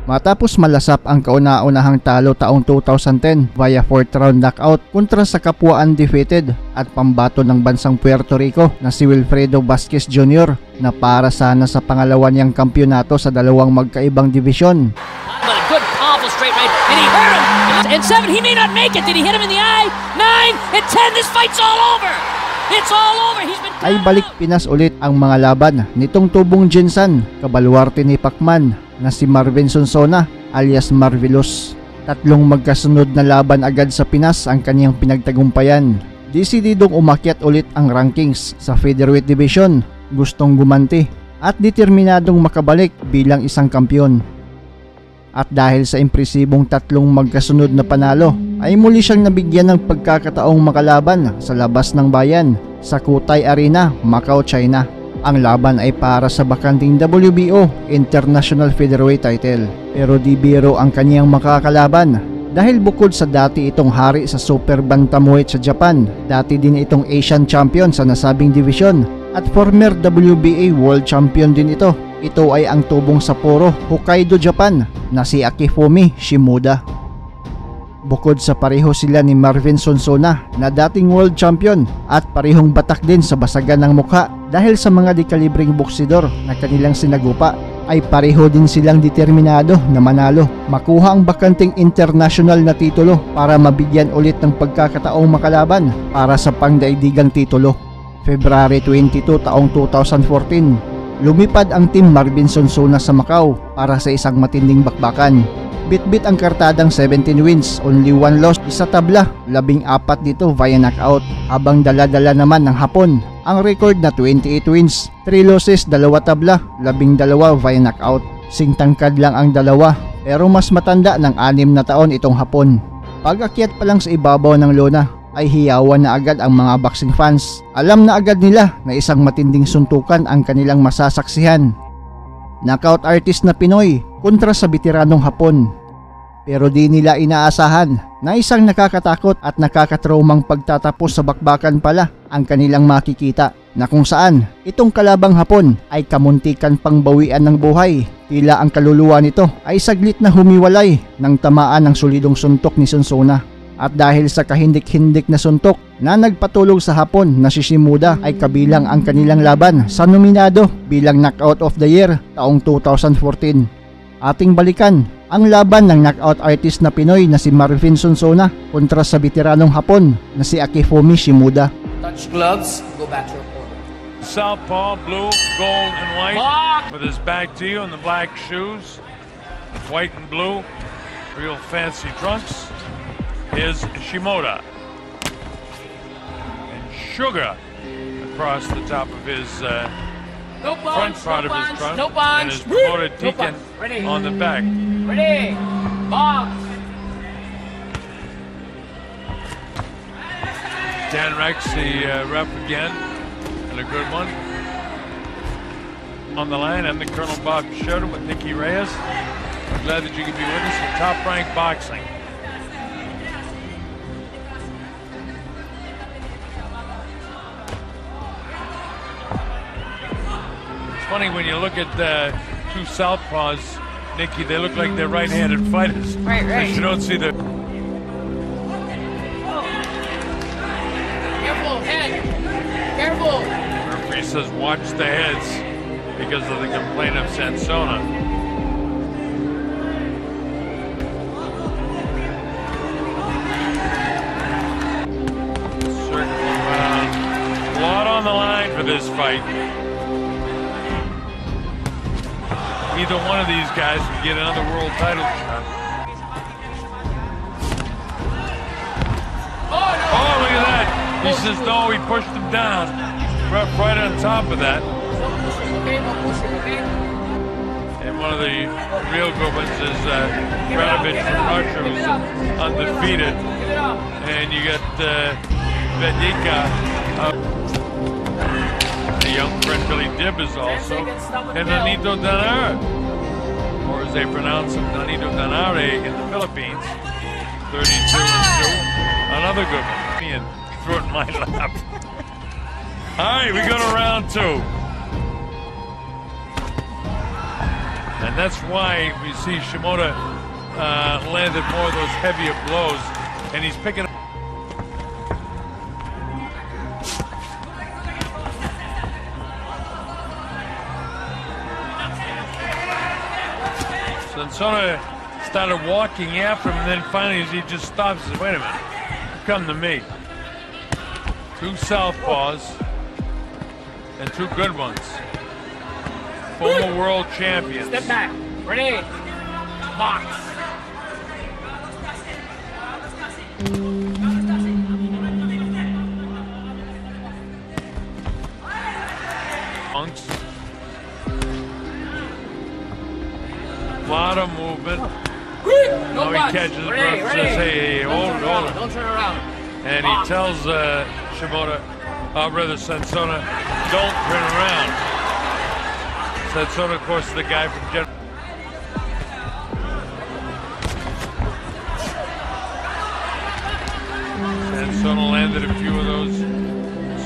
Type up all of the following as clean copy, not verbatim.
Matapos malasap ang kauna-unahang talo taong 2010 via 4th round knockout kontra sa kapwa undefeated at pambato ng bansang Puerto Rico na si Wilfredo Vasquez Jr. na para sana sa pangalawa niyang kampyonato sa dalawang magkaibang divisyon. Good powerful straight right and he hurt him. And 7, he may not make it. Did he hit him in the eye? 9 and 10, this fight's all over. It's all over. He's been ay balik Pinas ulit ang mga laban nitong tubong Jinsan, kabaluarte ni Pacman na si Marvin Sonsona alias Marvelous. Tatlong magkasunod na laban agad sa Pinas ang kaniyang pinagtagumpayan. Desididong umakyat ulit ang rankings sa featherweight division, gustong gumanti at determinadong makabalik bilang isang kampyon. At dahil sa impresibong tatlong magkasunod na panalo, ay muli siyang nabigyan ng pagkakataong makalaban sa labas ng bayan sa Kutay Arena, Macau, China. Ang laban ay para sa bakanting WBO International Featherweight title. Pero di biro ang kaniyang makakalaban dahil bukod sa dati itong hari sa super bantamweight sa Japan, dati din itong Asian champion sa nasabing division at former WBA World Champion din ito. Ito ay ang tubong Sapporo, Hokkaido, Japan na si Akifumi Shimoda. Bukod sa pareho sila ni Marvin Sonsona na dating world champion at parehong batak din sa basagan ng mukha dahil sa mga dekalibreng boksidor na kanilang sinagupa, ay pareho din silang determinado na manalo, makuha ang bakanting international na titulo para mabigyan ulit ng pagkakataong makalaban para sa pangdaigdigang titulo. February 22 taong 2014, lumipad ang team Marvin Sonsona sa Macau para sa isang matinding bakbakan. Bit-bit ang kartadang 17 wins, only 1 loss, isa tabla, 14 dito via knockout, habang dala-dala naman ng Hapon ang record na 28 wins, 3 losses, 2 tabla, 12 via knockout. Singtangkad lang ang dalawa, pero mas matanda ng 6 na taon itong Hapon. Pag-akyat pa lang sa ibabaw ng lona, ay hiyawan na agad ang mga boxing fans. Alam na agad nila na isang matinding suntukan ang kanilang masasaksihan. Knockout artist na Pinoy kontra sa veteranong Hapon. Pero di nila inaasahan na isang nakakatakot at nakakatraumang pagtatapos sa bakbakan pala ang kanilang makikita, na kung saan itong kalabang Hapon ay kamuntikan pang bawian ng buhay. Tila ang kaluluwa nito ay saglit na humiwalay ng tamaan ng solidong suntok ni Sonsona. At dahil sa kahindik-hindik na suntok na nagpatulog sa Hapon na si Shimoda, ay kabilang ang kanilang laban sa nominado bilang Knockout of the Year taong 2014. Ating balikan ang laban ng knockout artist na Pinoy na si Marvin Sonsona kontra sa veteranong Hapon na si Akifumi Shimoda. Touch gloves, go back to your corner. Southpaw, blue, gold, and white, with his back to you and the black shoes, white and blue, real fancy trunks, is Shimoda. And Sugar across the top of his front part of his trunk, and his promoted Tiken on the back. Ready, box. Dan Rex, the rep again, and a good one. On the line, I'm the Colonel Bob Schroeder with Nicky Reyes. I'm glad that you could be with us in Top Rank Boxing. It's funny when you look at the two southpaws, Nicky, they look like they're right-handed fighters. Right. You don't see the... Careful, head. Careful. Referee says watch the heads because of the complaint of Sonsona. Circling around. A lot on the line for this fight. Either one of these guys can get another world title shot. Oh, look at that. He says no, he pushed him down. Right on top of that. And one of the real good ones is Radovic from Russia, who's undefeated. And you got Vedika, a young friend Billy Dibbs also, and Nanito Danare, or as they pronounce him, Nanito Danare in the Philippines, 32-2, another good one, and threw it in my lap. All right, we go to round 2. And that's why we see Shimoda landed more of those heavier blows, and he's picking up. Sansona started walking after him, and then finally he just stops and says, wait a minute, come to me. 2 southpaws and 2 good ones. Former world champions. Step back. Ready. Box. Punks. A lot of movement. No Now he box. catches his Ready, breath, ready. says, hey, hold it, hold it. Don't turn around. And he tells Shimoda, rather Sansona, don't turn around. Sansona, of course, is the guy from General. Sansona landed a few of those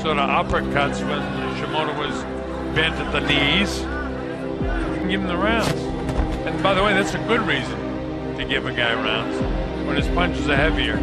sort of uppercuts when Shimoda was bent at the knees. You can give him the rounds. And by the way, that's a good reason to give a guy rounds when his punches are heavier.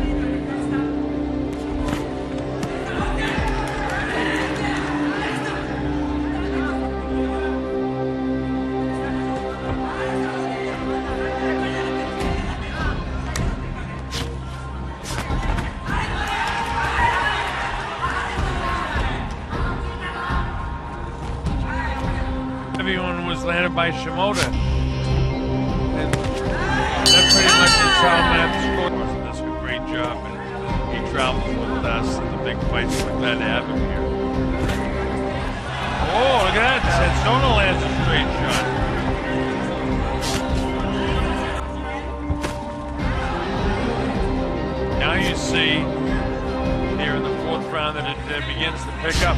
Everyone was landed by Shimoda. And that pretty much is how Matt scored. Does a great job, and he travels with us, and the big fights like that happen here. Oh, look at that. Sansona lands a straight shot. Now you see here in the 4th round that it begins to pick up.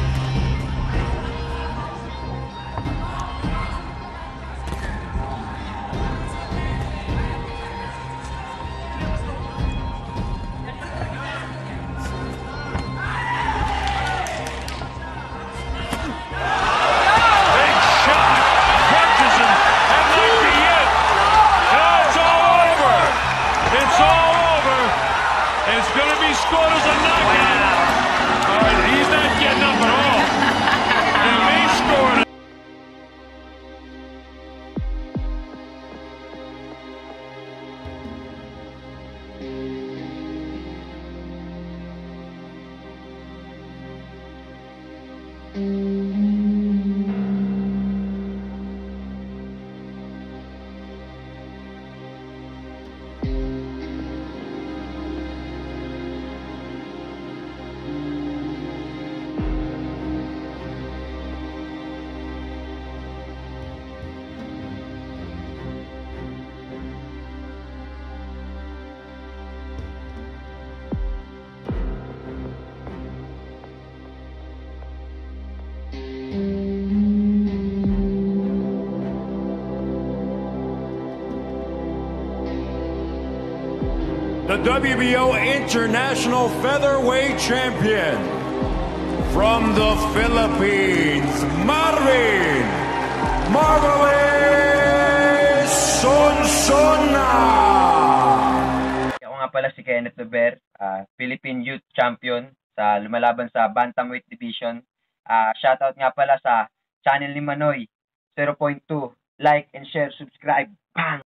Scored as a knockout. All right, he's not getting up at all. And May scored. The WBO International Featherweight Champion from the Philippines, Marvin Marvelous Sonsona. Ako nga pala si Kenneth Dober, Philippine Youth Champion sa lumalaban sa Bantamweight Division. Shoutout nga pala sa channel ni Manoy, 0.2. Like and share, subscribe. Bang!